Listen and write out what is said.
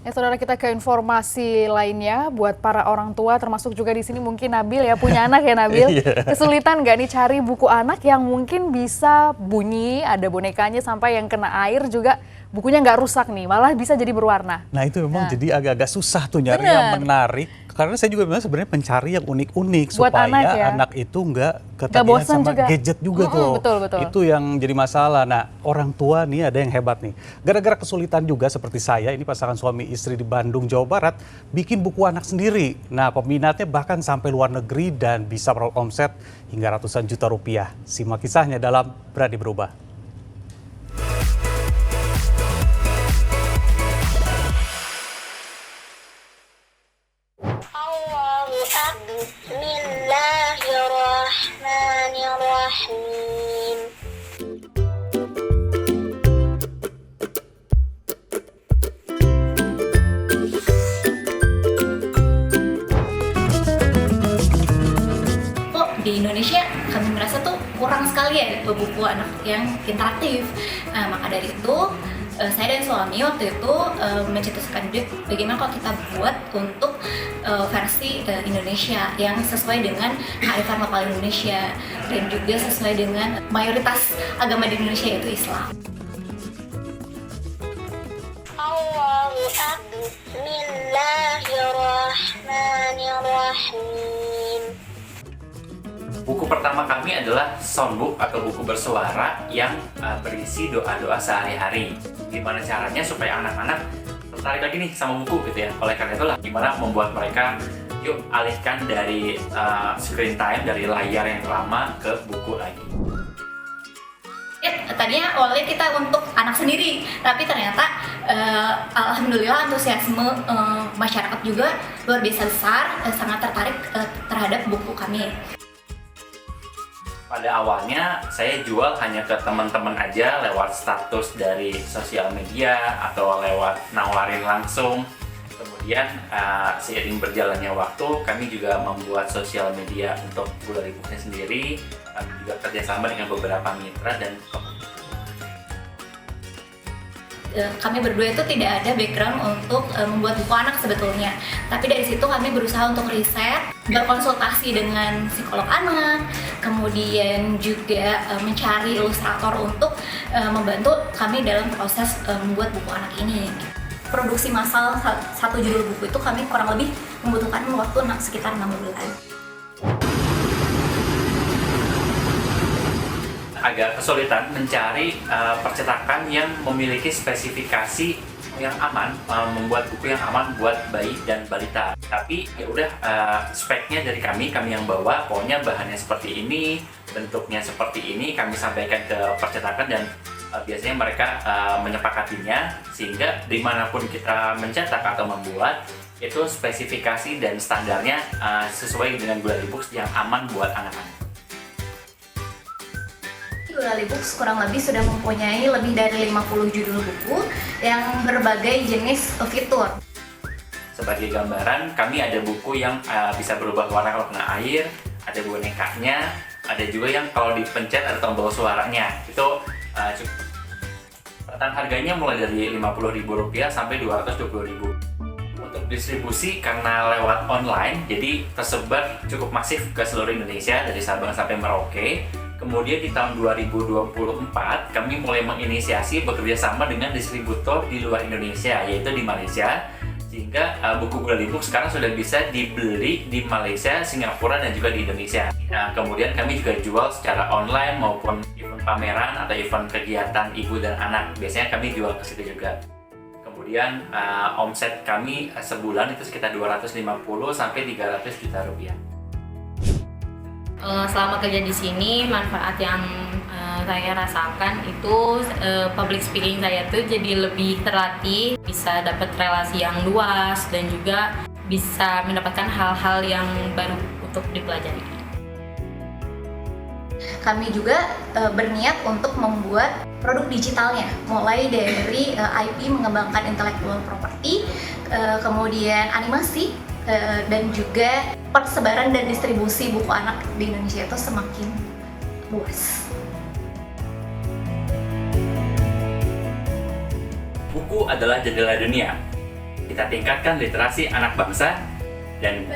Ya, saudara, kita ke informasi lainnya buat para orang tua, termasuk juga di sini mungkin Nabil ya, punya anak ya Nabil. Kesulitan nggak nih cari buku anak yang mungkin bisa bunyi, ada bonekanya sampai yang kena air juga bukunya nggak rusak nih, malah bisa jadi berwarna. Nah itu memang jadi agak-agak susah tuh nyari yang menarik. Karena saya juga memang sebenarnya mencari yang unik-unik supaya anak itu nggak ketagihan sama gadget juga tuh. Betul. Itu yang jadi masalah. Nah, orang tua nih ada yang hebat nih. Gara-gara kesulitan juga seperti saya, ini pasangan suami istri di Bandung, Jawa Barat, bikin buku anak sendiri. Nah, peminatnya bahkan sampai luar negeri dan bisa meraup omset hingga ratusan juta rupiah. Simak kisahnya dalam Berani Berubah. Bismillahirrahmanirrahim. Di Indonesia kami merasa tuh kurang sekali ya buku anak yang interaktif. Maka dari itu saya dan suami waktu itu mencetuskan ide bagaimana kalau kita buat untuk versi Indonesia yang sesuai dengan kearifan lokal Indonesia dan juga sesuai dengan mayoritas agama di Indonesia yaitu Islam. Bismillahirrahmanirrahim. Buku pertama kami adalah soundbook atau buku bersuara yang berisi doa-doa sehari-hari. Gimana caranya supaya anak-anak tertarik lagi nih sama buku gitu ya. Oleh karena itulah gimana membuat mereka yuk alihkan dari screen time, dari layar yang lama ke buku lagi. Tadinya awalnya kita untuk anak sendiri, tapi ternyata alhamdulillah antusiasme masyarakat juga luar biasa besar, sangat tertarik terhadap buku kami. Pada awalnya saya jual hanya ke teman-teman aja lewat status dari sosial media atau lewat nawarin langsung. Kemudian seiring berjalannya waktu kami juga membuat sosial media untuk Gulali Books sendiri. Kami juga kerjasama dengan beberapa mitra dan kami berdua itu tidak ada background untuk membuat buku anak sebetulnya. Tapi dari situ kami berusaha untuk riset, berkonsultasi dengan psikolog anak, kemudian juga mencari ilustrator untuk membantu kami dalam proses membuat buku anak ini. Produksi massal satu judul buku itu kami kurang lebih membutuhkan waktu sekitar 6 bulan. Agak kesulitan mencari percetakan yang memiliki spesifikasi yang aman, membuat buku yang aman buat bayi dan balita. Tapi ya udah, speknya dari kami yang bawa, pokoknya bahannya seperti ini, bentuknya seperti ini, kami sampaikan ke percetakan dan biasanya mereka menyepakatinya, sehingga dimanapun kita mencetak atau membuat, itu spesifikasi dan standarnya sesuai dengan Gulali Books yang aman buat anak-anak. Gulali Books kurang lebih sudah mempunyai lebih dari 50 judul buku yang berbagai jenis fitur. Sebagai gambaran, kami ada buku yang bisa berubah warna kalau kena air, ada bonekanya, ada juga yang kalau dipencet ada tombol suaranya. Itu cukup. Rentang harganya mulai dari Rp50.000 sampai Rp220.000. Untuk distribusi karena lewat online, jadi tersebar cukup masif ke seluruh Indonesia dari Sabang sampai Merauke. Kemudian di tahun 2024 kami mulai menginisiasi bekerja sama dengan distributor di luar Indonesia, yaitu di Malaysia, sehingga buku Gulali Books sekarang sudah bisa dibeli di Malaysia, Singapura, dan juga di Indonesia. Nah, kemudian kami juga jual secara online maupun event pameran atau event kegiatan ibu dan anak. Biasanya kami jual ke situ juga. Kemudian omset kami sebulan itu sekitar 250 sampai 300 juta rupiah. Selama kerja di sini, manfaat yang saya rasakan itu public speaking saya tuh jadi lebih terlatih, bisa dapat relasi yang luas dan juga bisa mendapatkan hal-hal yang baru untuk dipelajari. Kami juga berniat untuk membuat produk digitalnya, mulai dari IP mengembangkan intellectual property, kemudian animasi, dan juga persebaran dan distribusi buku anak di Indonesia itu semakin luas. Buku adalah jendela dunia. Kita tingkatkan literasi anak bangsa dan